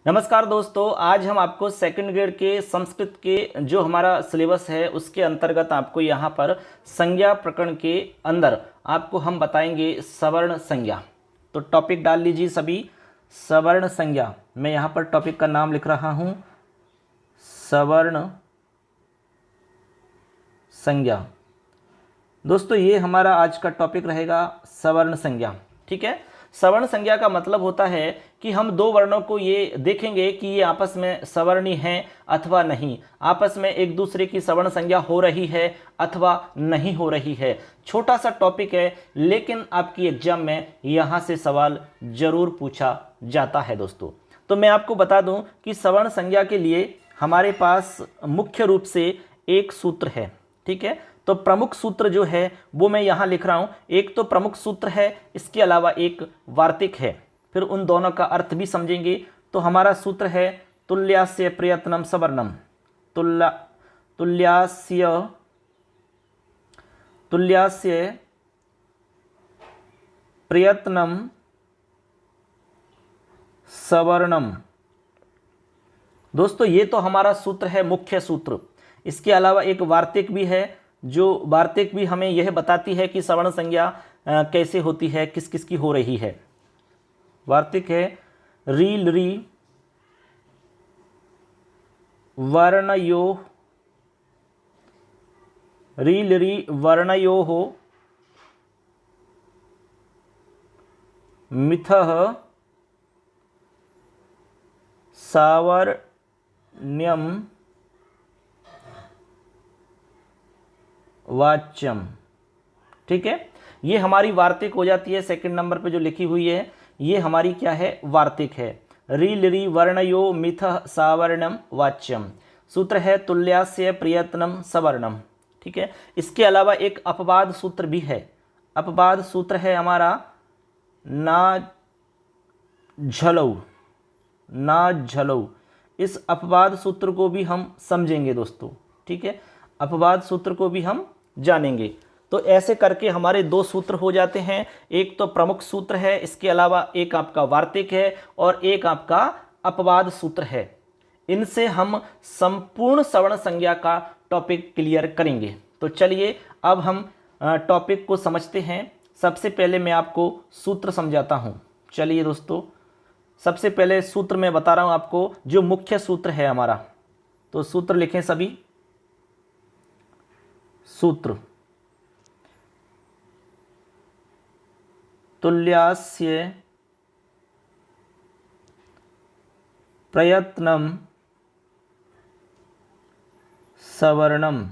नमस्कार दोस्तों, आज हम आपको सेकंड ग्रेड के संस्कृत के जो हमारा सिलेबस है उसके अंतर्गत आपको यहाँ पर संज्ञा प्रकरण के अंदर आपको हम बताएंगे सवर्ण संज्ञा। तो टॉपिक डाल लीजिए सभी, सवर्ण संज्ञा। मैं यहाँ पर टॉपिक का नाम लिख रहा हूँ, सवर्ण संज्ञा। दोस्तों ये हमारा आज का टॉपिक रहेगा, सवर्ण संज्ञा। ठीक है, सवर्ण संज्ञा का मतलब होता है कि हम दो वर्णों को ये देखेंगे कि ये आपस में सवर्णी हैं अथवा नहीं, आपस में एक दूसरे की सवर्ण संज्ञा हो रही है अथवा नहीं हो रही है। छोटा सा टॉपिक है, लेकिन आपकी एग्जाम में यहाँ से सवाल जरूर पूछा जाता है दोस्तों। तो मैं आपको बता दूं कि सवर्ण संज्ञा के लिए हमारे पास मुख्य रूप से एक सूत्र है। ठीक है, तो प्रमुख सूत्र जो है वो मैं यहाँ लिख रहा हूँ। एक तो प्रमुख सूत्र है, इसके अलावा एक वार्तिक है, फिर उन दोनों का अर्थ भी समझेंगे। तो हमारा सूत्र है तुल्यास्य प्रयत्नम सवर्णम। तुल्यास्य प्रयत्नम सवर्णम। दोस्तों ये तो हमारा सूत्र है, मुख्य सूत्र। इसके अलावा एक वार्तिक भी है, जो वार्तिक भी हमें यह बताती है कि सवर्ण संज्ञा कैसे होती है, किस किस की हो रही है। वार्तिक है री लृ वर्णयोः, री लृ वर्णयोः मिथः सावर्ण्यम वाच्यम। ठीक है, ये हमारी वार्तिक हो जाती है। सेकंड नंबर पे जो लिखी हुई है ये हमारी क्या है, वार्तिक है। री लृ वर्णयो मिथः सावर्णम वाच्यम। सूत्र है तुल्यास्य प्रयत्नम सवर्णम। ठीक है, इसके अलावा एक अपवाद सूत्र भी है। अपवाद सूत्र है हमारा ना झलौ, ना झलौ। इस अपवाद सूत्र को भी हम समझेंगे दोस्तों। ठीक है, अपवाद सूत्र को भी हम जानेंगे। तो ऐसे करके हमारे दो सूत्र हो जाते हैं। एक तो प्रमुख सूत्र है, इसके अलावा एक आपका वार्तिक है और एक आपका अपवाद सूत्र है। इनसे हम संपूर्ण सवर्ण संज्ञा का टॉपिक क्लियर करेंगे। तो चलिए अब हम टॉपिक को समझते हैं। सबसे पहले मैं आपको सूत्र समझाता हूँ। चलिए दोस्तों, सबसे पहले सूत्र मैं बता रहा हूँ आपको, जो मुख्य सूत्र है हमारा। तो सूत्र लिखें सभी। सूत्र तुल्यास्य प्रयत्नम सवर्णम।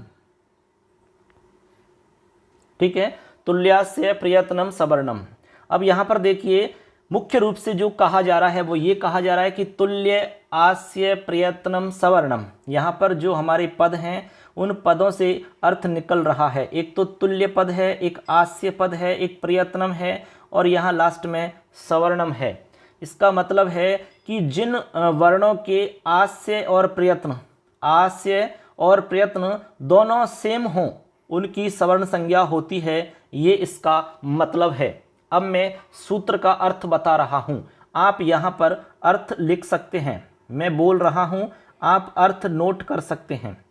ठीक है, तुल्यास्य प्रयत्नम सवर्णम। अब यहां पर देखिए, मुख्य रूप से जो कहा जा रहा है वो ये कहा जा रहा है कि तुल्य आस्य प्रयत्नम सवर्णम। यहाँ पर जो हमारे पद हैं उन पदों से अर्थ निकल रहा है। एक तो तुल्य पद है, एक आस्य पद है, एक प्रयत्नम है और यहाँ लास्ट में सवर्णम है। इसका मतलब है कि जिन वर्णों के आस्य और प्रयत्न, आस्य और प्रयत्न दोनों सेम हों उनकी सवर्ण संज्ञा होती है, ये इसका मतलब है। अब मैं सूत्र का अर्थ बता रहा हूँ, आप यहाँ पर अर्थ लिख सकते हैं। मैं बोल रहा हूँ, आप अर्थ नोट कर सकते हैं।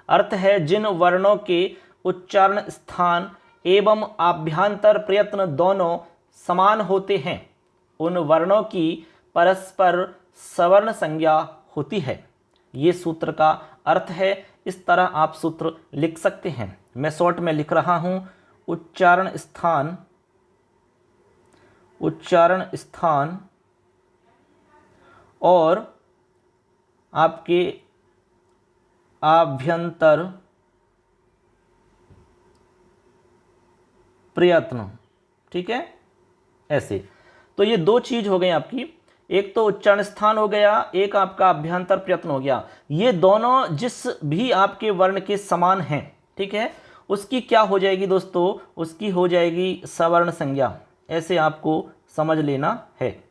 अर्थ है जिन वर्णों के उच्चारण स्थान एवं आभ्यंतर प्रयत्न दोनों समान होते हैं उन वर्णों की परस्पर सवर्ण संज्ञा होती है। ये सूत्र का अर्थ है। इस तरह आप सूत्र लिख सकते हैं। मैं शॉर्ट में लिख रहा हूँ, उच्चारण स्थान, उच्चारण स्थान और आपके आभ्यंतर प्रयत्न। ठीक है, ऐसे। तो ये दो चीज हो गई आपकी, एक तो उच्चारण स्थान हो गया, एक आपका अभ्यंतर प्रयत्न हो गया। ये दोनों जिस भी आपके वर्ण के समान हैं, ठीक है, उसकी क्या हो जाएगी दोस्तों, उसकी हो जाएगी सवर्ण संज्ञा। ऐसे आपको समझ लेना है।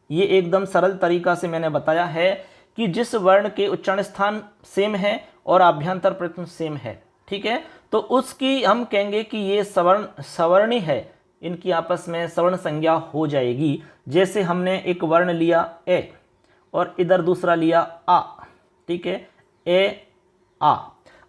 ये एकदम सरल तरीका से मैंने बताया है कि जिस वर्ण के उच्चारण स्थान सेम है और आभ्यंतर प्रयत्न सेम है, ठीक है, तो उसकी हम कहेंगे कि ये सवर्णी है, इनकी आपस में सवर्ण संज्ञा हो जाएगी। जैसे हमने एक वर्ण लिया ए, और इधर दूसरा लिया आ, ठीक है, ए आ।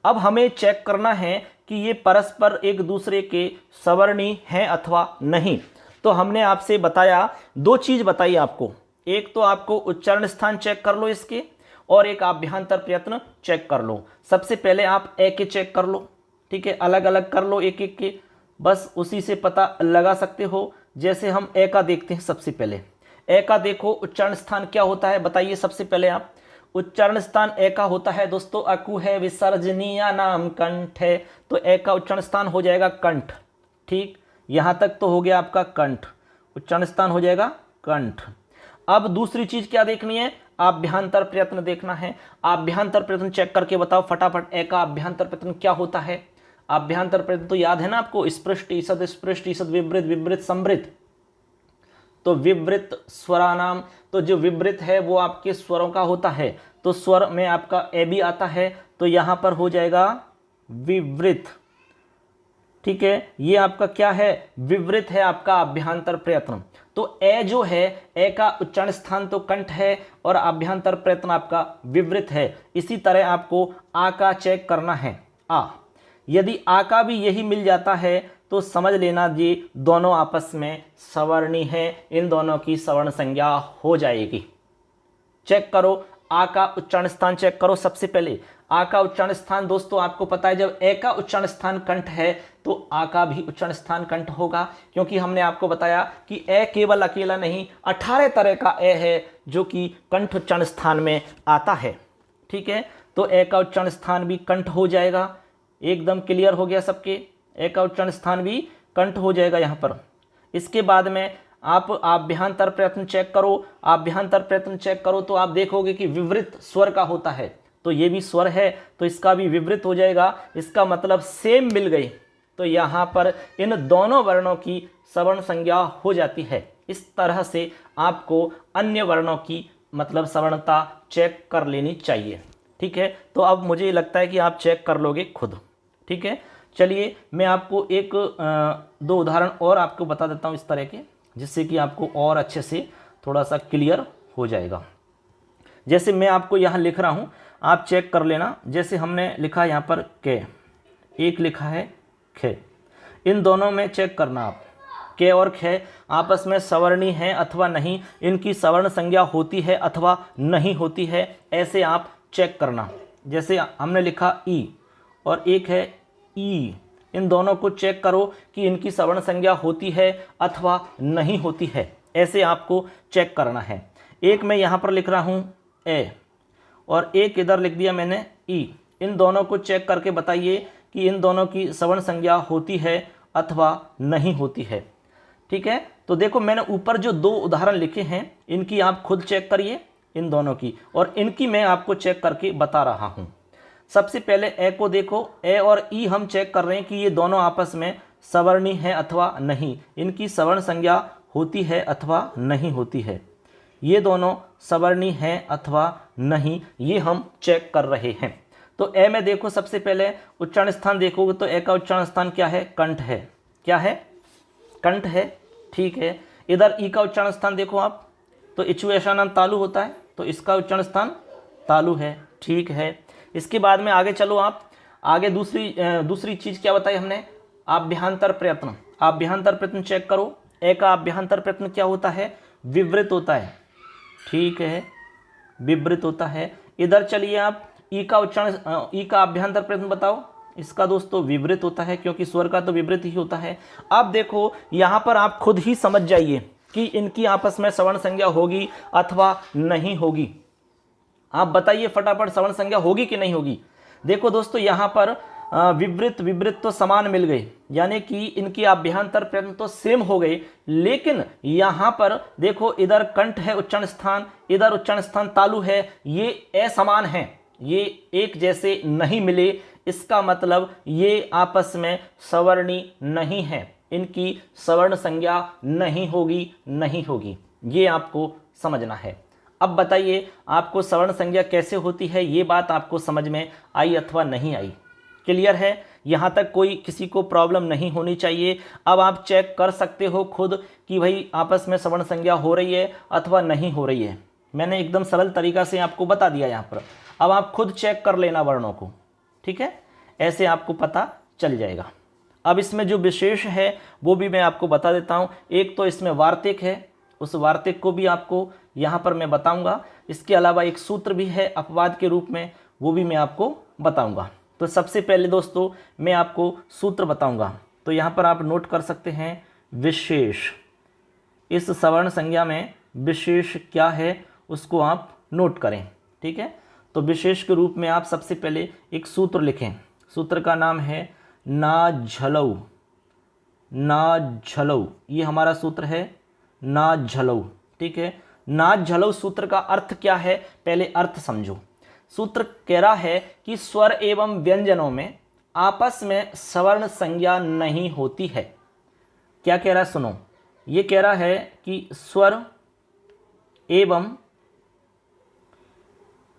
अब हमें चेक करना है कि ये परस्पर एक दूसरे के सवर्णी हैं अथवा नहीं। तो हमने आपसे बताया, दो चीज बताई आपको, एक तो आपको उच्चारण स्थान चेक कर लो इसके, और एक आभ्यंतर प्रयत्न चेक कर लो। सबसे पहले आप ए के चेक कर लो, ठीक है, अलग अलग कर लो एक एक के, बस उसी से पता लगा सकते हो। जैसे हम ए का देखते हैं, सबसे पहले ए का देखो, उच्चारण स्थान क्या होता है बताइए सबसे पहले आप। उच्चारण स्थान ए का होता है दोस्तों अकु है, विसर्जनीय नाम कंठ है, तो ए का उच्चारण स्थान हो जाएगा कंठ। ठीक, यहां तक तो हो गया आपका कंठ, उच्चारण स्थान हो जाएगा कंठ। अब दूसरी चीज क्या देखनी है, आभ्यंतर प्रयत्न देखना है। आभ्यंतर प्रयत्न चेक करके बताओ फटाफट, ए का आभ्यंतर प्रयत्न क्या होता है। आभ्यंतर प्रयत्न तो याद है ना आपको, स्पृष्ट ईसद स्पृष्ट ईसद विवृत विवृत समृत। तो विवृत स्वरानाम, तो जो विवृत है वो आपके स्वरों का होता है, तो स्वर में आपका ए भी आता है, तो यहां पर हो जाएगा विवृत। ठीक है, ये आपका क्या है, विवृत है आपका आभ्यंतर प्रयत्न। तो ए जो है, ए का उच्चारण स्थान तो कंठ है और आभ्यंतर प्रयत्न आपका विवृत है। इसी तरह आपको आ का चेक करना है, आ। यदि आ का भी यही मिल जाता है तो समझ लेना ये दोनों आपस में सवर्णी हैं, इन दोनों की सवर्ण संज्ञा हो जाएगी। चेक करो, आ का उच्चारण स्थान चेक करो सबसे पहले। आ का उच्चारण स्थान दोस्तों आपको पता है, जब ए का उच्चारण स्थान कंठ है तो आ का भी उच्चारण स्थान कंठ होगा, क्योंकि हमने आपको बताया कि ए केवल अकेला नहीं, 18 तरह का ए है जो कि कंठ उच्चारण स्थान में आता है। ठीक है, तो ए का उच्चारण स्थान भी कंठ हो जाएगा। एकदम क्लियर हो गया सबके, ए का उच्चारण स्थान भी कंठ हो जाएगा यहाँ पर। इसके बाद में आप आभ्यंतर प्रयत्न चेक करो। आभ्यंतर प्रयत्न चेक करो तो आप देखोगे कि विवृत स्वर का होता है, तो ये भी स्वर है तो इसका भी विवृत हो जाएगा। इसका मतलब सेम मिल गई, तो यहाँ पर इन दोनों वर्णों की सवर्ण संज्ञा हो जाती है। इस तरह से आपको अन्य वर्णों की मतलब सवर्णता चेक कर लेनी चाहिए। ठीक है, तो अब मुझे लगता है कि आप चेक कर लोगे खुद। ठीक है, चलिए मैं आपको एक दो उदाहरण और आपको बता देता हूँ इस तरह के, जिससे कि आपको और अच्छे से थोड़ा सा क्लियर हो जाएगा। जैसे मैं आपको यहाँ लिख रहा हूँ, आप चेक कर लेना। जैसे हमने लिखा यहाँ पर के, एक लिखा है खे, इन दोनों में चेक करना आप, के और खे आपस में सवर्णी हैं अथवा नहीं, इनकी सवर्ण संज्ञा होती है अथवा नहीं होती है, ऐसे आप चेक करना। जैसे हमने लिखा ई और एक है ई, इन दोनों को चेक करो कि इनकी सवर्ण संज्ञा होती है अथवा नहीं होती है, ऐसे आपको चेक करना है। एक मैं यहाँ पर लिख रहा हूँ ए और एक इधर लिख दिया मैंने ई, इन दोनों को चेक करके बताइए कि इन दोनों की सवर्ण संज्ञा होती है अथवा नहीं होती है। ठीक है, तो देखो मैंने ऊपर जो दो उदाहरण लिखे हैं इनकी आप खुद चेक करिए, इन दोनों की, और इनकी मैं आपको चेक करके बता रहा हूँ। सबसे पहले ए को देखो, ए और ई हम चेक कर रहे हैं कि ये दोनों आपस में सवर्णी हैं अथवा नहीं, इनकी सवर्ण संज्ञा होती है अथवा नहीं होती है। ये दोनों सवर्णी हैं अथवा नहीं, ये हम चेक कर रहे हैं। तो ए में देखो सबसे पहले उच्चारण स्थान देखोगे तो ए का उच्चारण स्थान क्या है, कंठ है। क्या है, कंठ है। ठीक है, इधर ई का उच्चारण स्थान देखो आप, तो इच्छु ऐसा नाम तालु होता है, तो इसका उच्चारण स्थान तालु है। ठीक है, इसके बाद में आगे चलो आप, आगे दूसरी चीज़ क्या बताई हमने, आभ्यंतर प्रयत्न। आभ्यंतर प्रयत्न चेक करो, ए का आभ्यंतर प्रयत्न क्या होता है, विवृत होता है। ठीक है, विवृत होता है। इधर चलिए आप, ई का उच्चारण, ई का आभ्यंतर प्रयत्न बताओ, इसका दोस्तों विवृत होता है, क्योंकि स्वर का तो विवृत ही होता है। अब देखो यहाँ पर आप खुद ही समझ जाइए कि इनकी आपस में सवर्ण संज्ञा होगी अथवा नहीं होगी। आप बताइए फटाफट, सवर्ण संज्ञा होगी कि नहीं होगी। देखो दोस्तों यहाँ पर विवृत तो समान मिल गए, यानी कि इनकी आभ्यंतर प्रयत्न तो सेम हो गए, लेकिन यहाँ पर देखो इधर कंठ है उच्चारण स्थान, इधर उच्चारण स्थान तालु है, ये असमान हैं, ये एक जैसे नहीं मिले। इसका मतलब ये आपस में सवर्णी नहीं है, इनकी सवर्ण संज्ञा नहीं होगी, ये आपको समझना है। अब बताइए आपको सवर्ण संज्ञा कैसे होती है, ये बात आपको समझ में आई अथवा नहीं आई। क्लियर है, यहाँ तक कोई किसी को प्रॉब्लम नहीं होनी चाहिए। अब आप चेक कर सकते हो खुद कि भाई आपस में सवर्ण संज्ञा हो रही है अथवा नहीं हो रही है। मैंने एकदम सरल तरीका से आपको बता दिया यहाँ पर। अब आप खुद चेक कर लेना वर्णों को, ठीक है, ऐसे आपको पता चल जाएगा। अब इसमें जो विशेष है वो भी मैं आपको बता देता हूँ। एक तो इसमें वार्तिक है, उस वार्तिक को भी आपको यहाँ पर मैं बताऊँगा। इसके अलावा एक सूत्र भी है अपवाद के रूप में, वो भी मैं आपको बताऊँगा। तो सबसे पहले दोस्तों मैं आपको सूत्र बताऊँगा, तो यहाँ पर आप नोट कर सकते हैं विशेष। इस सवर्ण संज्ञा में विशेष क्या है उसको आप नोट करें, ठीक है। तो विशेष के रूप में आप सबसे पहले एक सूत्र लिखें। सूत्र का नाम है ना झलऊ। ना झलऊ ये हमारा सूत्र है, ना झलऊ, ठीक है। ना झलऊ सूत्र का अर्थ क्या है, पहले अर्थ समझो। सूत्र कह रहा है कि स्वर एवं व्यंजनों में आपस में सवर्ण संज्ञा नहीं होती है। क्या कह रहा है सुनो, ये कह रहा है कि स्वर एवं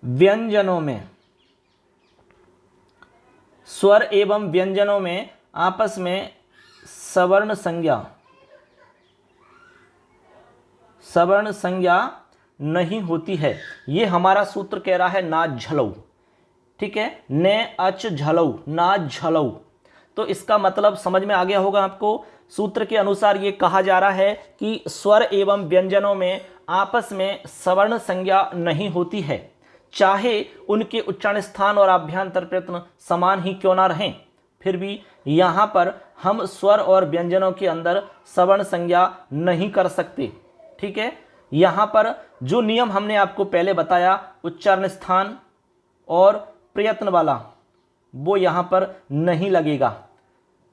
व्यंजनों में, स्वर एवं व्यंजनों में आपस में सवर्ण संज्ञा नहीं होती है। ये हमारा सूत्र कह रहा है ना झलऊ, ठीक है, ने अच झलऊ, ना झलऊ। तो इसका मतलब समझ में आ गया होगा आपको। सूत्र के अनुसार ये कहा जा रहा है कि स्वर एवं व्यंजनों में आपस में सवर्ण संज्ञा नहीं होती है, चाहे उनके उच्चारण स्थान और आभ्यंतर प्रयत्न समान ही क्यों ना रहें, फिर भी यहाँ पर हम स्वर और व्यंजनों के अंदर सवर्ण संज्ञा नहीं कर सकते, ठीक है। यहाँ पर जो नियम हमने आपको पहले बताया उच्चारण स्थान और प्रयत्न वाला, वो यहाँ पर नहीं लगेगा।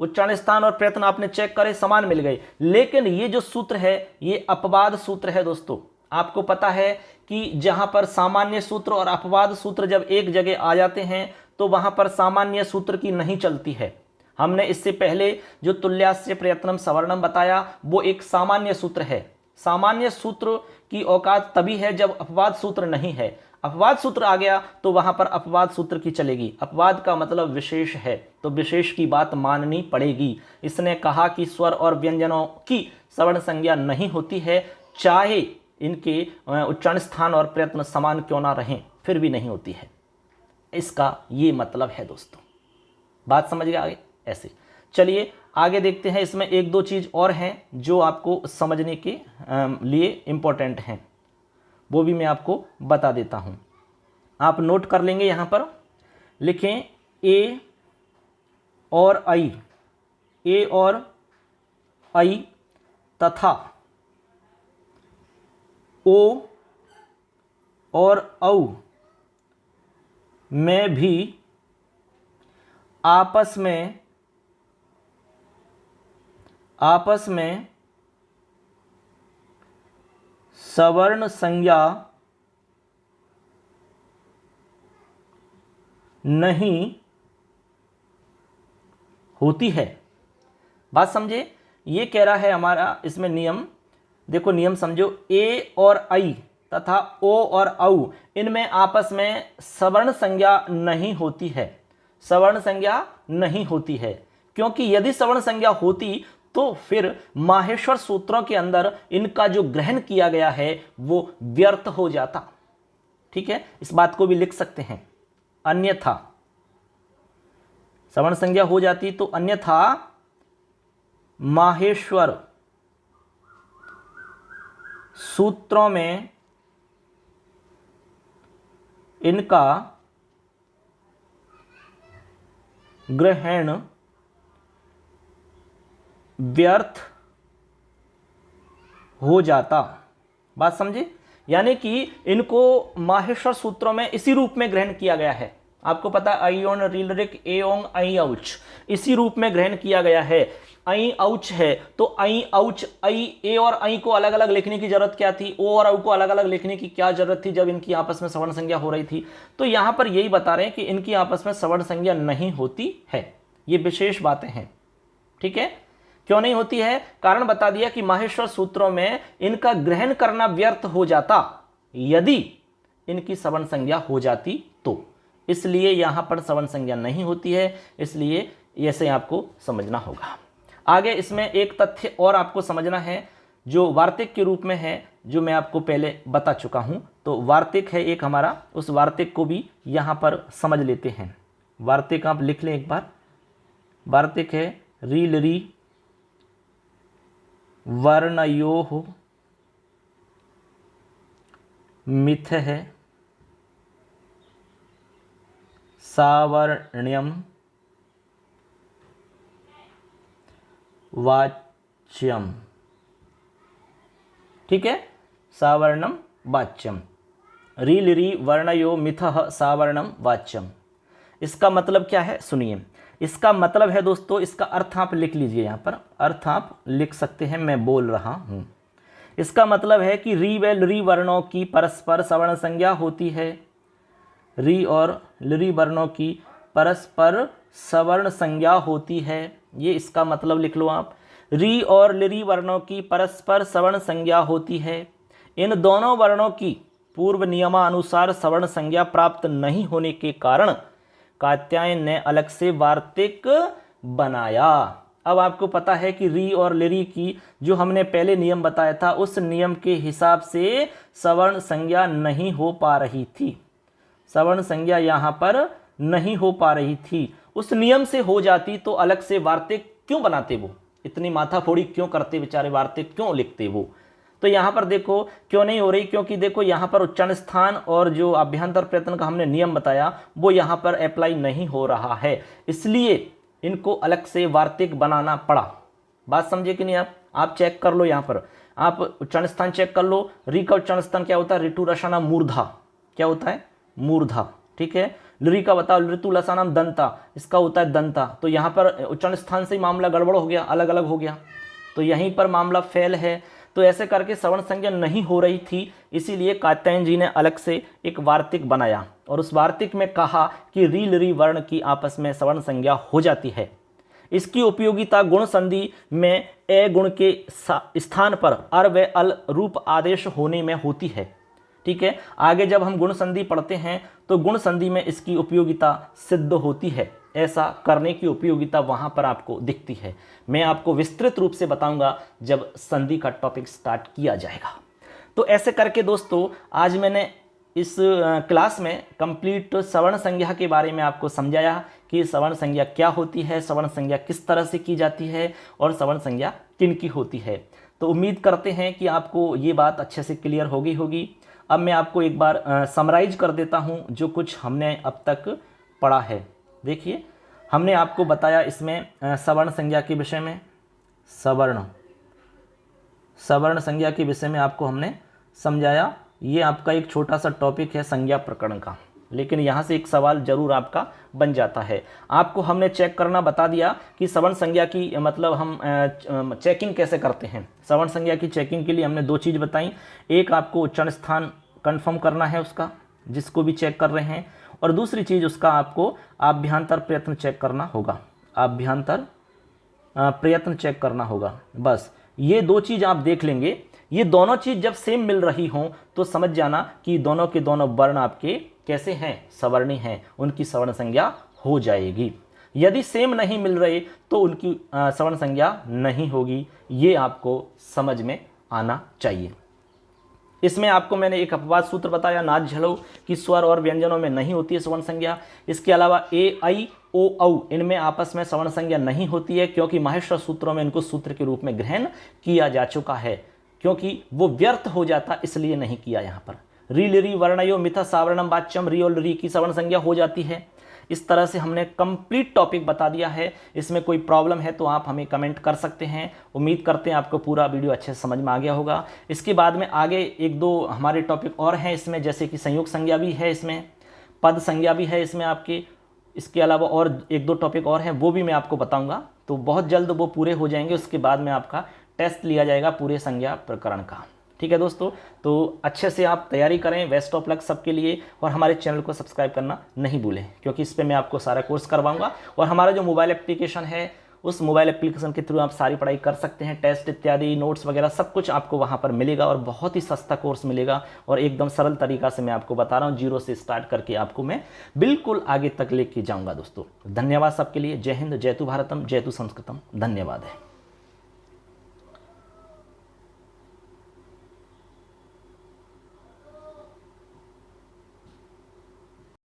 उच्चारण स्थान और प्रयत्न आपने चेक करे समान मिल गए, लेकिन ये जो सूत्र है ये अपवाद सूत्र है दोस्तों। आपको पता है कि जहाँ पर सामान्य सूत्र और अपवाद सूत्र जब एक जगह आ जाते हैं तो वहाँ पर सामान्य सूत्र की नहीं चलती है। हमने इससे पहले जो तुल्यास्य प्रयत्नम सवर्णम बताया वो एक सामान्य सूत्र है। सामान्य सूत्र की औकात तभी है जब अपवाद सूत्र नहीं है। अपवाद सूत्र आ गया तो वहां पर अपवाद सूत्र की चलेगी। अपवाद का मतलब विशेष है, तो विशेष की बात माननी पड़ेगी। इसने कहा कि स्वर और व्यंजनों की सवर्ण संज्ञा नहीं होती है, चाहे इनके उच्चारण स्थान और प्रयत्न समान क्यों ना रहें, फिर भी नहीं होती है। इसका ये मतलब है दोस्तों। बात समझ गए आगे? ऐसे चलिए आगे देखते हैं। इसमें एक दो चीज़ और हैं जो आपको समझने के लिए इम्पोर्टेंट हैं, वो भी मैं आपको बता देता हूँ। आप नोट कर लेंगे, यहाँ पर लिखें ए और आई, ए और आई तथा ओ और औ में भी आपस में सवर्ण संज्ञा नहीं होती है। बात समझे? ये कह रहा है हमारा इसमें नियम, देखो नियम समझो। ए और आई तथा ओ और औ इनमें आपस में सवर्ण संज्ञा नहीं होती है। सवर्ण संज्ञा नहीं होती है, क्योंकि यदि सवर्ण संज्ञा होती तो फिर माहेश्वर सूत्रों के अंदर इनका जो ग्रहण किया गया है वो व्यर्थ हो जाता। ठीक है, इस बात को भी लिख सकते हैं। अन्यथा सवर्ण संज्ञा हो जाती तो अन्यथा माहेश्वर सूत्रों में इनका ग्रहण व्यर्थ हो जाता। बात समझे? यानी कि इनको माहेश्वर सूत्रों में इसी रूप में ग्रहण किया गया है। आपको पता है अयोन रीलरिक एओंग आई औच, इसी रूप में ग्रहण किया गया है। आई औच है तो आई औच, आई ए और आई को अलग अलग लिखने की जरूरत क्या थी, ओ और औ को अलग अलग लिखने की क्या जरूरत थी जब इनकी आपस में सवर्ण संज्ञा हो रही थी। तो यहां पर यही बता रहे हैं कि इनकी आपस में सवर्ण संज्ञा नहीं होती है। ये विशेष बातें हैं। ठीक है, क्यों नहीं होती है? कारण बता दिया कि माहेश्वर सूत्रों में इनका ग्रहण करना व्यर्थ हो जाता यदि इनकी सवर्ण संज्ञा हो जाती तो, इसलिए यहां पर सवर्ण संज्ञा नहीं होती है। इसलिए ऐसे आपको समझना होगा। आगे इसमें एक तथ्य और आपको समझना है जो वार्तिक के रूप में है, जो मैं आपको पहले बता चुका हूँ। तो वार्तिक है एक हमारा, उस वार्तिक को भी यहाँ पर समझ लेते हैं। वार्तिक आप लिख लें एक बार। वार्तिक है री लरी वर्णयोः मिथ है सावर्ण्यम वाच्यम। ठीक है, सावर्णम वाच्यम। री लिरी वर्णयो मिथः सावर्णम वाच्यम। इसका मतलब क्या है सुनिए। इसका मतलब है दोस्तों, इसका अर्थ आप लिख लीजिए, यहाँ पर अर्थ आप लिख सकते हैं, मैं बोल रहा हूँ। इसका मतलब है कि री व लरी वर्णों की परस्पर सवर्ण संज्ञा होती है। री और लरी वर्णों की परस्पर सवर्ण संज्ञा होती है, ये इसका मतलब लिख लो आप। री और लरी वर्णों की परस्पर सवर्ण संज्ञा होती है। इन दोनों वर्णों की पूर्व नियमानुसार सवर्ण संज्ञा प्राप्त नहीं होने के कारण कात्यायन ने अलग से वार्तिक बनाया। अब आपको पता है कि री और लरी की जो हमने पहले नियम बताया था, उस नियम के हिसाब से सवर्ण संज्ञा नहीं हो पा रही थी। सवर्ण संज्ञा यहाँ पर नहीं हो पा रही थी। उस नियम से हो जाती तो अलग से वार्तिक क्यों बनाते, वो इतनी माथाफोड़ी क्यों करते बेचारे, वार्तिक क्यों लिखते वो। तो यहाँ पर देखो क्यों नहीं हो रही, क्योंकि देखो यहाँ पर उच्चारण स्थान और जो अभ्यंतर प्रयत्न का हमने नियम बताया वो यहाँ पर अप्लाई नहीं हो रहा है, इसलिए इनको अलग से वार्तिक बनाना पड़ा। बात समझे कि नहीं आप चेक कर लो। यहाँ पर आप उच्चारण स्थान चेक कर लो। री का उच्चारण स्थान क्या होता है, ऋतु रसाना मूर्धा, क्या होता है मूर्धा। ठीक है, लरी का बताओ, ऋतु लसानाम दंता, इसका होता है दंता। तो यहाँ पर उच्चारण स्थान से ही मामला गड़बड़ हो गया, अलग अलग हो गया, तो यहीं पर मामला फेल है। तो ऐसे करके सवर्ण संज्ञा नहीं हो रही थी, इसीलिए कात्यायन जी ने अलग से एक वार्तिक बनाया और उस वार्तिक में कहा कि री लरी वर्ण की आपस में सवर्ण संज्ञा हो जाती है। इसकी उपयोगिता गुण संधि में ए गुण के स्थान पर अर व अल रूप आदेश होने में होती है। ठीक है, आगे जब हम गुण संधि पढ़ते हैं तो गुण संधि में इसकी उपयोगिता सिद्ध होती है। ऐसा करने की उपयोगिता वहाँ पर आपको दिखती है। मैं आपको विस्तृत रूप से बताऊंगा जब संधि का टॉपिक स्टार्ट किया जाएगा। तो ऐसे करके दोस्तों आज मैंने इस क्लास में कंप्लीट सवर्ण संज्ञा के बारे में आपको समझाया कि सवर्ण संज्ञा क्या होती है, सवर्ण संज्ञा किस तरह से की जाती है और सवर्ण संज्ञा किन की होती है। तो उम्मीद करते हैं कि आपको ये बात अच्छे से क्लियर हो गई होगी। अब मैं आपको एक बार समराइज कर देता हूँ जो कुछ हमने अब तक पढ़ा है। देखिए, हमने आपको बताया इसमें सवर्ण संज्ञा के विषय में, सवर्ण संज्ञा के विषय में आपको हमने समझाया। ये आपका एक छोटा सा टॉपिक है संज्ञा प्रकरण का, लेकिन यहाँ से एक सवाल जरूर आपका बन जाता है। आपको हमने चेक करना बता दिया कि सवर्ण संज्ञा की मतलब हम चेकिंग कैसे करते हैं। सवर्ण संज्ञा की चेकिंग के लिए हमने दो चीज़ बताई। एक आपको उच्चारण स्थान कंफर्म करना है उसका, जिसको भी चेक कर रहे हैं, और दूसरी चीज़ उसका आपको आभ्यंतर प्रयत्न चेक करना होगा। आभ्यंतर प्रयत्न चेक करना होगा। बस ये दो चीज़ आप देख लेंगे। ये दोनों चीज़ जब सेम मिल रही हों तो समझ जाना कि दोनों के दोनों वर्ण आपके कैसे हैं, सवर्णी हैं, उनकी सवर्ण संज्ञा हो जाएगी। यदि सेम नहीं मिल रहे तो उनकी सवर्ण संज्ञा नहीं होगी। ये आपको समझ में आना चाहिए। इसमें आपको मैंने एक अपवाद सूत्र बताया, नाच झलो कि स्वर और व्यंजनों में नहीं होती है सवर्ण संज्ञा। इसके अलावा ए आई ओ औ इनमें आपस में सवर्ण संज्ञा नहीं होती है, क्योंकि माहेश्वर सूत्रों में इनको सूत्र के रूप में ग्रहण किया जा चुका है, क्योंकि वो व्यर्थ हो जाता इसलिए नहीं किया। यहाँ पर री लिरी वर्णयो मिथा सावर्णम वाच्यम, री और लरी की सवर्ण संज्ञा हो जाती है। इस तरह से हमने कंप्लीट टॉपिक बता दिया है। इसमें कोई प्रॉब्लम है तो आप हमें कमेंट कर सकते हैं। उम्मीद करते हैं आपको पूरा वीडियो अच्छे से समझ में आ गया होगा। इसके बाद में आगे एक दो हमारे टॉपिक और हैं इसमें, जैसे कि संयुक्त संज्ञा भी है इसमें, पद संज्ञा भी है इसमें आपके। इसके अलावा और एक दो टॉपिक और हैं, वो भी मैं आपको बताऊँगा। तो बहुत जल्द वो पूरे हो जाएंगे। उसके बाद में आपका टेस्ट लिया जाएगा पूरे संज्ञा प्रकरण का। ठीक है दोस्तों, तो अच्छे से आप तैयारी करें। बेस्ट ऑफ लक सबके लिए, और हमारे चैनल को सब्सक्राइब करना नहीं भूलें, क्योंकि इस पे मैं आपको सारा कोर्स करवाऊंगा। और हमारा जो मोबाइल एप्लीकेशन है, उस मोबाइल एप्लीकेशन के थ्रू आप सारी पढ़ाई कर सकते हैं। टेस्ट इत्यादि, नोट्स वगैरह सब कुछ आपको वहाँ पर मिलेगा, और बहुत ही सस्ता कोर्स मिलेगा। और एकदम सरल तरीका से मैं आपको बता रहा हूँ, जीरो से स्टार्ट करके आपको मैं बिल्कुल आगे तक लेके जाऊँगा। दोस्तों धन्यवाद सबके लिए। जय हिंद, जयतु भारतम, जयतु संस्कृतम। धन्यवाद है।